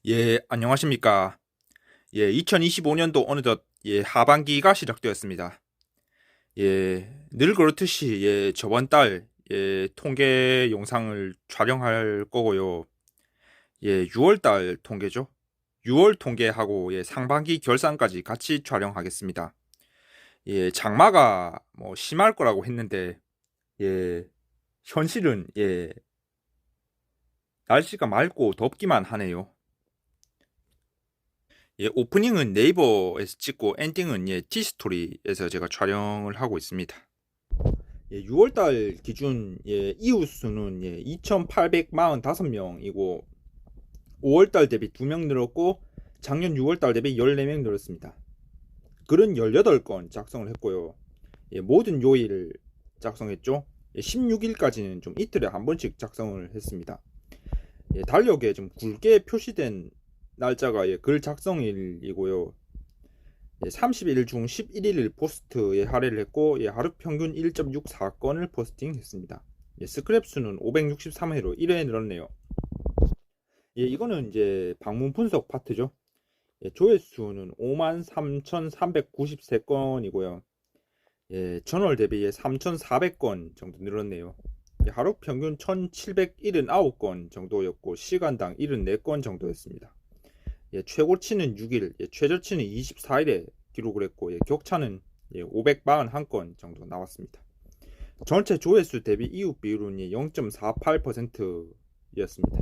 예, 안녕하십니까. 예, 2025년도 어느덧 하반기가 시작되었습니다. 늘 그렇듯이 저번 달 통계 영상을 촬영할 거고요. 6월 달 통계죠. 6월 통계하고 상반기 결산까지 같이 촬영하겠습니다. 장마가 뭐 심할 거라고 했는데 예, 현실은 날씨가 맑고 덥기만 하네요. 오프닝은 네이버에서 찍고 엔딩은 티스토리에서 제가 촬영을 하고 있습니다. 6월달 기준 이웃 수는 2,845명이고 5월달 대비 2명 늘었고 작년 6월달 대비 14명 늘었습니다. 글은 18건 작성을 했고요. 모든 요일 작성했죠. 16일까지는 좀 이틀에 한 번씩 작성을 했습니다. 달력에 좀 굵게 표시된 날짜가 글 작성일이고요. 30일 중 11일 포스트에 할애를 했고 하루 평균 1.64건을 포스팅했습니다. 스크랩 수는 563회로 1회 늘었네요. 이거는 이제 방문 분석 파트죠. 조회수는 53,393건이고요. 전월 대비 3,400건 정도 늘었네요. 하루 평균 1,779건 정도였고 시간당 74건 정도였습니다. 최고치는 6일, 최저치는 24일에 기록을 했고 격차는 541건 정도 나왔습니다. 전체 조회수 대비 이웃 비율은 0.48%였습니다.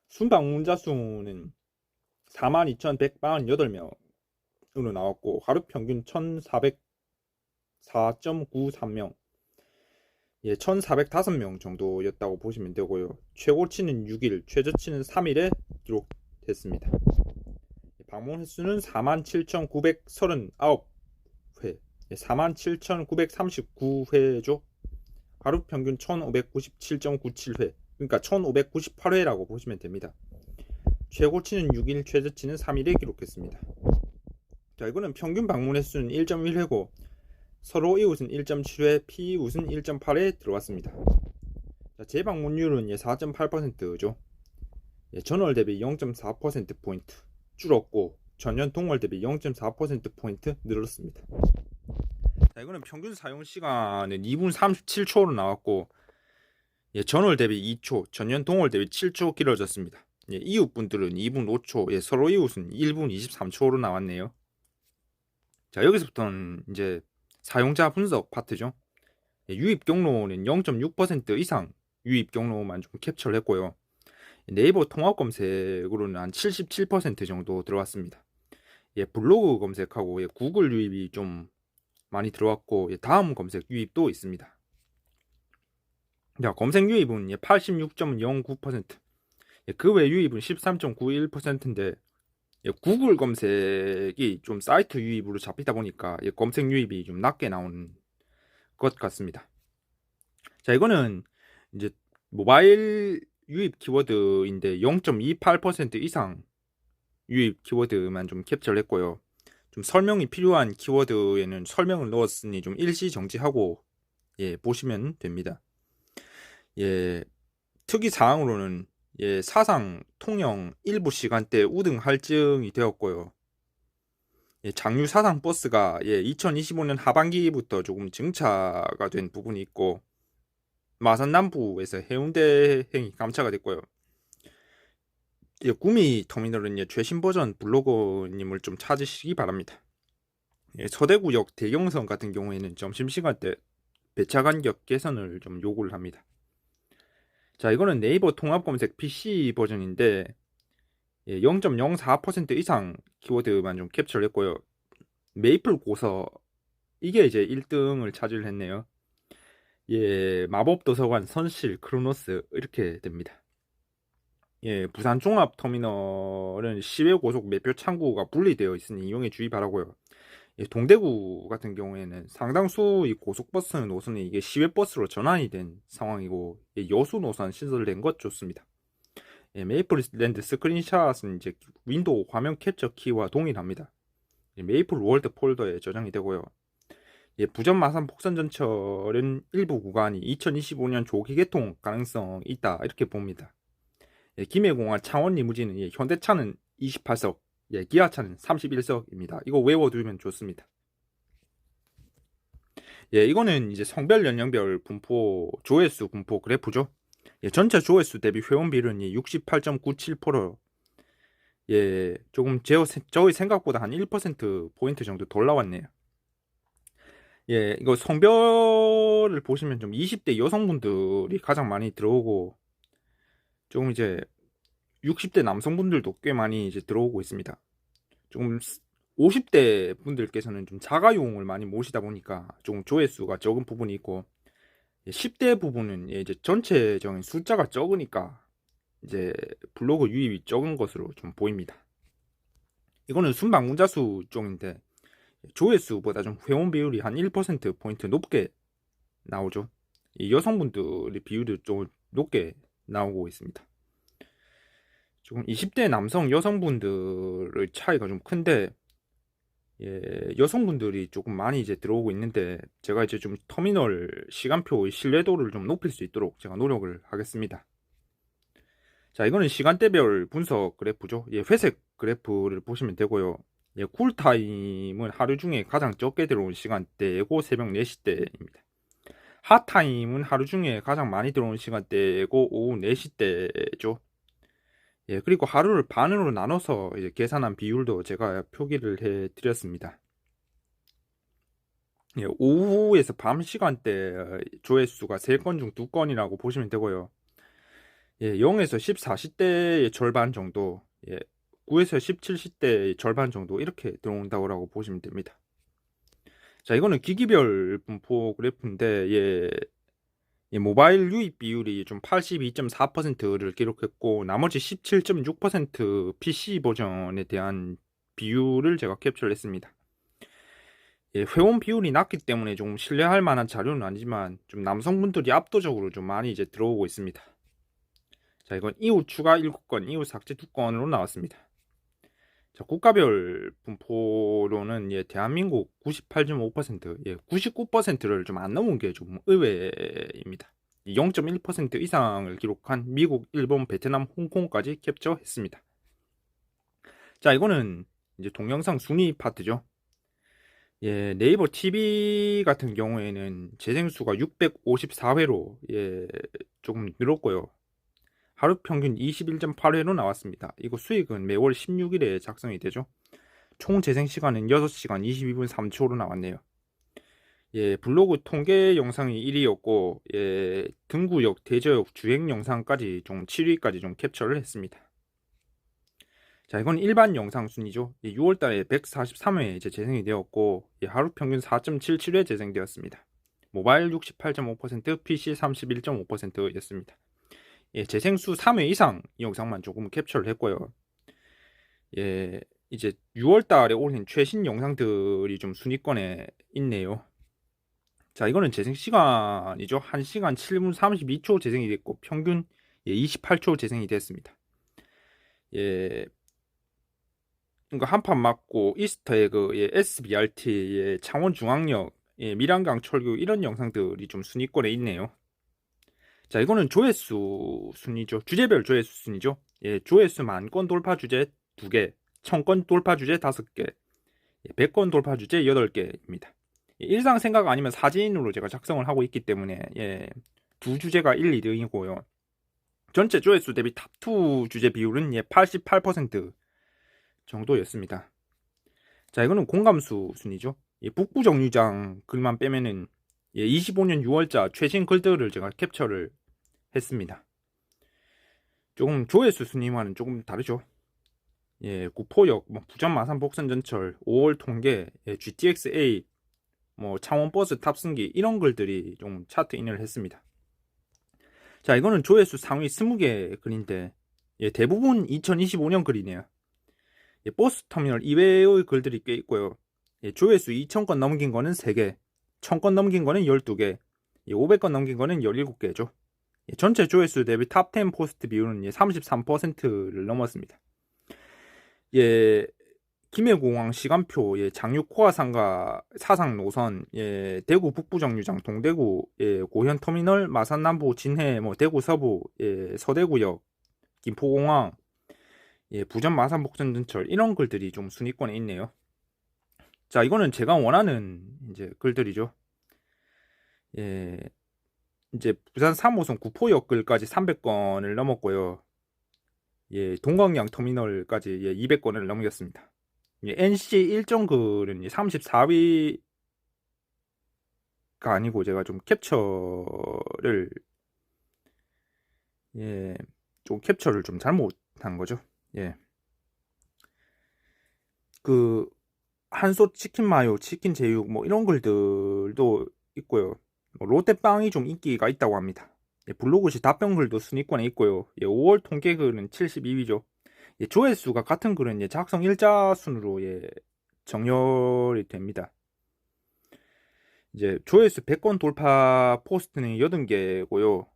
순방문자 수는 42,148명으로 나왔고 하루 평균 1,404.93명 1,405명 정도였다고 보시면 되고요. 최고치는 6일, 최저치는 3일에 기록됐습니다. 방문 횟수는 47,939회, 47,939회죠. 하루 평균 1,597.97회, 그러니까 1,598회라고 보시면 됩니다. 최고치는 6일, 최저치는 3일에 기록했습니다. 자, 이거는 평균 방문 횟수는 1.1회고 서로 이웃은 1.7회, 피이웃은 1.8회 들어왔습니다. 자, 재방문율은 4.8%죠. 전월 대비 0.4%포인트 줄었고 전년 동월 대비 0.4%포인트 늘었습니다. 자, 이거는 평균 사용 시간은 2분 37초로 나왔고 전월 대비 2초, 전년 동월 대비 7초 길어졌습니다. 이웃분들은 2분 5초, 서로 이웃은 1분 23초로 나왔네요. 자, 여기서부터는 이제 사용자 분석 파트죠. 유입 경로는 0.6% 이상 유입 경로만 좀 캡처를 했고요. 네이버 통합 검색으로는 한 77% 정도 들어왔습니다. 블로그 검색하고 구글 유입이 좀 많이 들어왔고 다음 검색 유입도 있습니다. 자, 검색 유입은 86.09%, 그 외 유입은 13.91%인데 구글 검색이 좀 사이트 유입으로 잡히다 보니까 검색 유입이 좀 낮게 나오는 것 같습니다. 자, 이거는 이제 모바일 유입 키워드인데 0.28% 이상 유입 키워드만 좀 캡처를 했고요. 좀 설명이 필요한 키워드에는 설명을 넣었으니 좀 일시 정지하고 보시면 됩니다. 특이 사항으로는 사상 통영 일부 시간대 우등 할증이 되었고요. 장유 사상 버스가 2025년 하반기부터 조금 증차가 된 부분이 있고 마산 남부에서 해운대행이 감차가 됐고요. 구미 터미널은 최신 버전 블로거님을 좀 찾으시기 바랍니다. 서대구역 대경선 같은 경우에는 점심시간 때 배차 간격 개선을 좀 요구를 합니다. 자, 이거는 네이버 통합검색 PC 버전인데 0.04% 이상 키워드만 좀 캡처를 했고요. 메이플 고서 이게 이제 1등을 차지를 했네요. 마법도서관, 선실, 크로노스 이렇게 됩니다. 부산 종합터미널은 시외 고속 매표 창구가 분리되어 있으니 이용에 주의 바라고요. 동대구 같은 경우에는 상당수 이 고속버스 노선이 이게 시외버스로 전환이 된 상황이고 여수 노선 신설된 것 좋습니다. 메이플랜드 스크린샷은 이제 윈도우 화면 캡처 키와 동일합니다. 메이플 월드 폴더에 저장이 되고요. 부전 마산 복선 전철은 일부 구간이 2025년 조기 개통 가능성이 있다 이렇게 봅니다. 김해공항 창원 리무진은 현대차는 28석, 기아차는 31석입니다. 이거 외워두면 좋습니다. 이거는 이제 성별 연령별 분포 조회수 분포 그래프죠. 전체 조회수 대비 회원 비율은 68.97%. 조금 저희 생각보다 한 1% 포인트 정도 덜 나왔네요. 이거 성별을 보시면 좀 20대 여성분들이 가장 많이 들어오고, 조금 이제 60대 남성분들도 꽤 많이 이제 들어오고 있습니다. 조금 50대 분들께서는 좀 자가용을 많이 모시다 보니까 조금 조회수가 적은 부분이 있고, 10대 부분은 이제 전체적인 숫자가 적으니까 이제 블로그 유입이 적은 것으로 좀 보입니다. 이거는 순방문자 수 쪽인데 조회수보다 좀 회원 비율이 한 1% 포인트 높게 나오죠. 이 여성분들의 비율이 좀 높게 나오고 있습니다. 조금 20대 남성 여성분들의 차이가 좀 큰데, 여성분들이 조금 많이 이제 들어오고 있는데, 제가 이제 좀 터미널 시간표의 신뢰도를 좀 높일 수 있도록 제가 노력을 하겠습니다. 자, 이거는 시간대별 분석 그래프죠. 회색 그래프를 보시면 되고요. 쿨타임은 하루 중에 가장 적게 들어온 시간대이고 새벽 4시 때입니다. 핫타임은 하루 중에 가장 많이 들어온 시간대이고 오후 4시 때죠. 그리고 하루를 반으로 나눠서 이제 계산한 비율도 제가 표기를 해 드렸습니다. 오후에서 밤 시간대 조회수가 3건 중 2건이라고 보시면 되고요. 0에서 14시대의 절반 정도, 9에서 17시대의 절반 정도 이렇게 들어온다고 보시면 됩니다. 자, 이거는 기기별 분포 그래프인데, 모바일 유입 비율이 좀 82.4%를 기록했고, 나머지 17.6% PC 버전에 대한 비율을 제가 캡처를 했습니다. 회원 비율이 낮기 때문에 좀 신뢰할 만한 자료는 아니지만 좀 남성분들이 압도적으로 좀 많이 이제 들어오고 있습니다. 자, 이건 이후 추가 7건, 이후 삭제 2건으로 나왔습니다. 자, 국가별 분포로는 대한민국 98.5%, 99%를 좀 안 넘은 게 좀 의외입니다. 0.1% 이상을 기록한 미국, 일본, 베트남, 홍콩까지 캡처했습니다. 자, 이거는 이제 동영상 순위 파트죠. 네이버 TV 같은 경우에는 재생수가 654회로 조금 늘었고요. 하루 평균 21.8회로 나왔습니다. 이거 수익은 매월 16일에 작성이 되죠. 총 재생 시간은 6시간 22분 3초로 나왔네요. 블로그 통계 영상이 1위였고, 등구역, 대저역, 주행 영상까지 좀 7위까지 좀 캡처를 했습니다. 자, 이건 일반 영상 순위죠. 6월달에 143회 이제 재생이 되었고, 하루 평균 4.77회 재생되었습니다. 모바일 68.5%, PC 31.5%였습니다. 재생수 3회 이상 이 영상만 조금 캡처를 했고요. 이제 6월달에 올린 최신 영상들이 좀 순위권에 있네요. 자, 이거는 재생 시간이죠. 1시간 7분 32초 재생이 됐고 평균 28초 재생이 됐습니다. 그러니까 한판 맞고 이스터에그, SBRT, 창원중앙역, 밀양강 철교 이런 영상들이 좀 순위권에 있네요. 자, 이거는 조회수 순위죠. 주제별 조회수 순위죠. 조회수 10,000건 돌파 주제 2개, 1000건 돌파 주제 5개, 100건 돌파 주제 8개입니다. 일상 생각 아니면 사진으로 제가 작성을 하고 있기 때문에 두 주제가 1, 2등이고요. 전체 조회수 대비 탑2 주제 비율은 88% 정도였습니다. 자, 이거는 공감수 순위죠. 북부 정류장 글만 빼면은 25년 6월자 최신 글들을 제가 캡처를 했습니다. 조금 조회수 순위와는 조금 다르죠. 구포역, 부천 마산 복선 전철, 5월 통계, GTX-A, 창원버스 탑승기 이런 글들이 좀 차트 인을 했습니다. 자, 이거는 조회수 상위 20개 글인데 대부분 2025년 글이네요. 버스터미널 이외의 글들이 꽤 있고요. 조회수 2,000건 넘긴 거는 3개, 1,000건 넘긴 거는 12개, 500건 넘긴 거는 17개죠. 전체 조회수 대비 탑10 포스트 비율은 33%를 넘었습니다. 김해공항 시간표, 장유 코아상가 사상 노선, 대구 북부 정류장, 동대구, 고현 터미널, 마산 남부, 진해, 대구 서부, 서대구역, 김포공항, 부전 마산 복선전철 이런 글들이 좀 순위권에 있네요. 자, 이거는 제가 원하는 이제 글들이죠. 이제 부산 3호선 구포역 글까지 300건을 넘었고요. 동광양 터미널까지 200건을 넘겼습니다. NC 일정 글은 34위가 아니고 제가 좀 캡처를 좀 잘못한 거죠. 그 한솥 치킨 마요, 치킨 제육 뭐 이런 글들도 있고요. 롯데빵이 좀 인기가 있다고 합니다. 블로그시 답변글도 순위권에 있고요. 5월 통계글은 72위죠. 조회수가 같은 글은 작성 일자순으로 정렬이 됩니다. 이제 조회수 100건 돌파 포스트는 80개고요.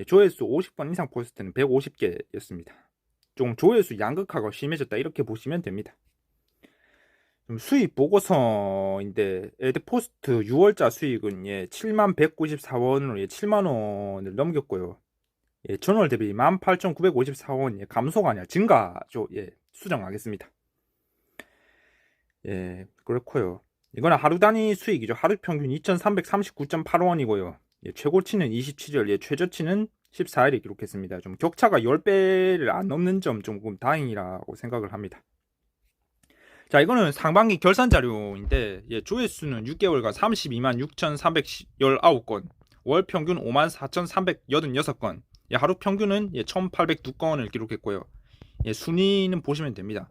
조회수 50건 이상 포스트는 150개였습니다. 좀 조회수 양극화가 심해졌다 이렇게 보시면 됩니다. 좀 수익 보고서인데 에드포스트 6월자 수익은 7194원으로 7만원을 넘겼고요. 전월 대비 18,954원 감소가 아니라 증가죠. 수정하겠습니다. 그렇고요. 이거는 하루 단위 수익이죠. 하루 평균 2,339.8원이고요. 최고치는 27일, 최저치는 14일에 기록했습니다. 좀 격차가 10배를 안 넘는 점 조금 다행이라고 생각을 합니다. 자, 이거는 상반기 결산 자료인데 조회수는 6개월간 32만 6,319건, 월 평균 5만 4,386건, 하루 평균은 1,802건을 기록했고요. 순위는 보시면 됩니다.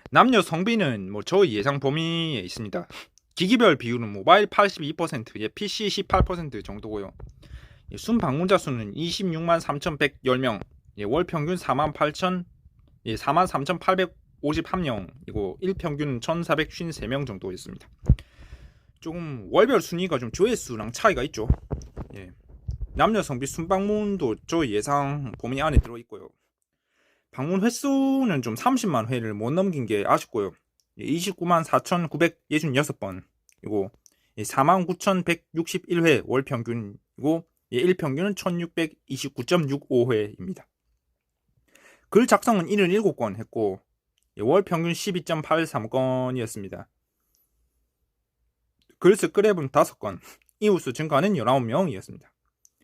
남녀 성비는 뭐 저희 예상 범위에 있습니다. 기기별 비율은 모바일 82%, PC 18% 정도고요. 순 방문자 수는 26만 3,110명, 월 평균 43,853명이고 일평균 1,453명 정도였습니다. 조금 월별 순위가 좀 조회수랑 차이가 있죠. 남녀 성비 순방문도 저 예상 범위 안에 들어있고요. 방문 횟수는 좀 30만 회를 못 넘긴 게 아쉽고요. 29만 4,966번 이고 49,161회 월 평균이고 일평균은 1,629.65회입니다. 글 작성은 77건 했고 월 평균 12.83건이었습니다. 글 스크랩은 5건, 이웃수 증가는 19명이었습니다.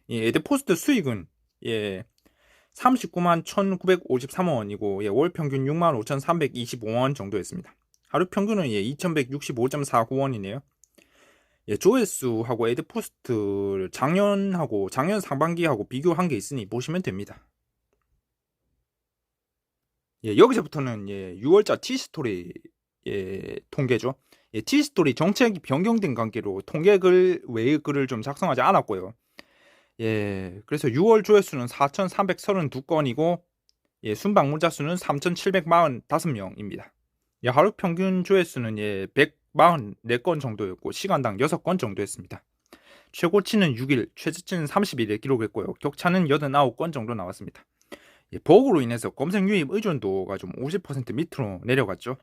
에드포스트 수익은 39만 1,953원이고 월 평균 6만 5,325원 정도였습니다. 하루 평균은 2,165.49원이네요. 조회수하고 에드포스트를 작년 상반기하고 비교한 게 있으니 보시면 됩니다. 여기서부터는 6월자 T스토리 통계죠. T스토리 정책이 변경된 관계로 통계글 외의 글을 좀 작성하지 않았고요. 그래서 6월 조회수는 4,332건이고 순방문자 수는 3,745명입니다. 하루 평균 조회수는 144건 정도였고 시간당 6건 정도였습니다. 최고치는 6일, 최저치는 30일에 기록했고요. 격차는 89건 정도 나왔습니다. 버그로 인해서 검색 유입 의존도가 좀 50% 밑으로 내려갔죠.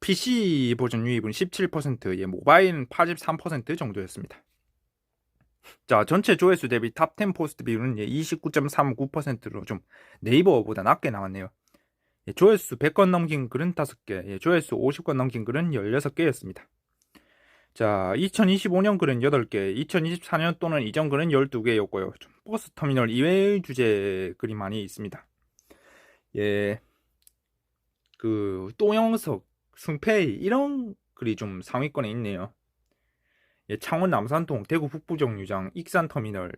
PC 버전 유입은 17%, 모바일은 83% 정도였습니다. 자, 전체 조회수 대비 탑10 포스트 비율은 29.39%로 좀 네이버보다 낮게 나왔네요. 조회수 100건 넘긴 글은 5개, 조회수 50건 넘긴 글은 16개였습니다. 자, 2025년 글은 8개, 2024년 또는 이전 글은 12개였고요. 좀 버스 터미널 이외의 주제 글이 많이 있습니다. 또영석, 숭페이 이런 글이 좀 상위권에 있네요. 창원 남산동, 대구 북부정류장, 익산터미널,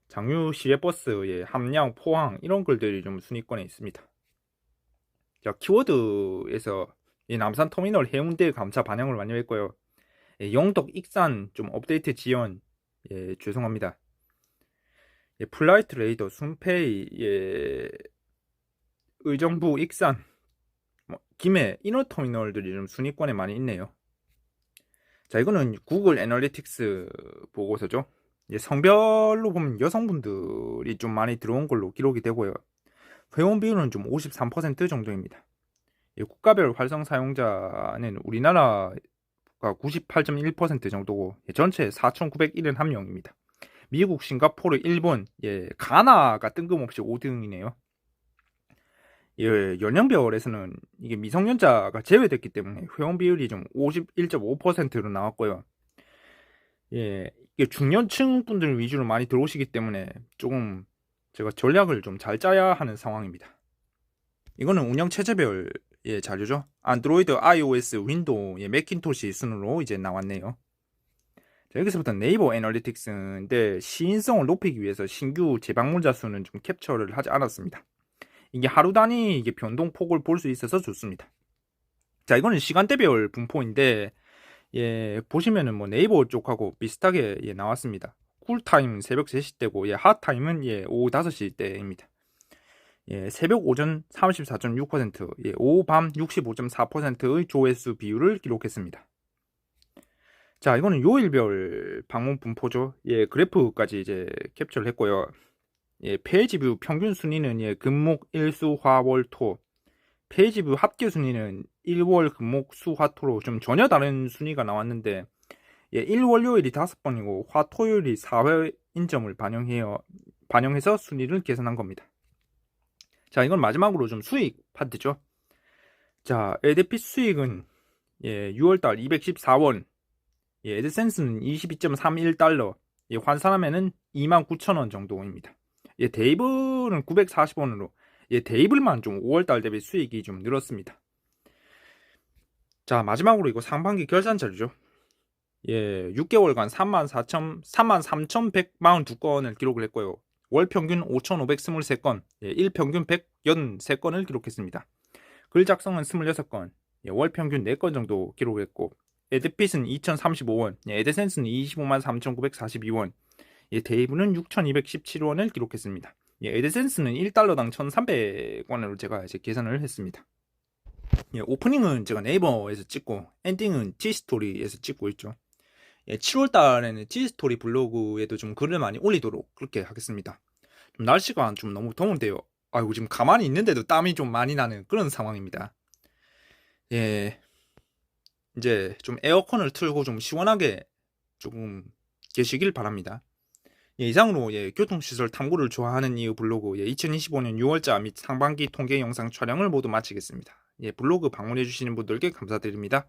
장유 시외버스, 함양, 포항 이런 글들이 좀 순위권에 있습니다. 자, 키워드에서 남산터미널 해운대 감사 반영을 완료했고요. 영덕, 익산 좀 업데이트 지연 죄송합니다. 플라이트 레이더, 숭페이, 의정부, 익산, 김해, 이너터미널들이 좀 순위권에 많이 있네요. 자, 이거는 구글 애널리틱스 보고서죠. 성별로 보면 여성분들이 좀 많이 들어온 걸로 기록이 되고요. 회원 비율은 좀 53% 정도입니다. 국가별 활성 사용자는 우리나라가 98.1% 정도고 전체 4,971명입니다. 미국, 싱가포르, 일본, 가나가 뜬금없이 5등이네요. 연령별에서는 이게 미성년자가 제외됐기 때문에 회원 비율이 좀 51.5%로 나왔고요. 이게 중년층 분들 위주로 많이 들어오시기 때문에 조금 제가 전략을 좀 잘 짜야 하는 상황입니다. 이거는 운영 체제별 자료죠. 안드로이드, iOS, 윈도우, 매킨토시 순으로 이제 나왔네요. 자, 여기서부터 네이버 애널리틱스인데 시인성을 높이기 위해서 신규 재방문자 수는 좀 캡처를 하지 않았습니다. 이게 하루 단위 이게 변동폭을 볼 수 있어서 좋습니다. 자, 이거는 시간대별 분포인데 보시면은 뭐 네이버 쪽하고 비슷하게 나왔습니다. 쿨타임 새벽 3시 때고 핫타임은 오후 5시 때입니다. 새벽 오전 34.6%, 오후 밤 65.4%의 조회수 비율을 기록했습니다. 자, 이거는 요일별 방문 분포죠. 그래프까지 이제 캡처를 했고요. 페이지 뷰 평균 순위는 금목, 일수, 화, 월, 토. 페이지 뷰 합계 순위는 1월, 금목, 수, 화, 토로 좀 전혀 다른 순위가 나왔는데 1월 요일이 5번이고 화, 토요일이 4회인 점을 반영해서 순위를 계산한 겁니다. 자, 이건 마지막으로 좀 수익 파트죠. 자, 에드핏 수익은 6월달 214원, 에드센스는 22.31달러, 환산하면은 29,000원 정도입니다. 데이블은 940원으로 데이블만 좀 5월달 대비 수익이 좀 늘었습니다. 자, 마지막으로 이거 상반기 결산 자료죠. 6개월간 33,142건을 기록을 했고요. 월 평균 5,523건, 일 평균 183건을 기록했습니다. 글 작성은 26건, 월 평균 4건 정도 기록했고, 에드핏은 2,035원, 에드센스는 253,942원, 데이브는 6,217원을 기록했습니다. 에드센스는 1달러당 1,300원으로 제가 이제 계산을 했습니다. 오프닝은 제가 네이버에서 찍고 엔딩은 G스토리에서 찍고 있죠. 7월달에는 G스토리 블로그에도 좀 글을 많이 올리도록 그렇게 하겠습니다. 좀 날씨가 좀 너무 더운데요. 아이고, 지금 가만히 있는데도 땀이 좀 많이 나는 그런 상황입니다. 이제 좀 에어컨을 틀고 좀 시원하게 조금 계시길 바랍니다. 이상으로 교통시설 탐구를 좋아하는 이유 블로그 2025년 6월자 및 상반기 통계 영상 촬영을 모두 마치겠습니다. 블로그 방문해주시는 분들께 감사드립니다.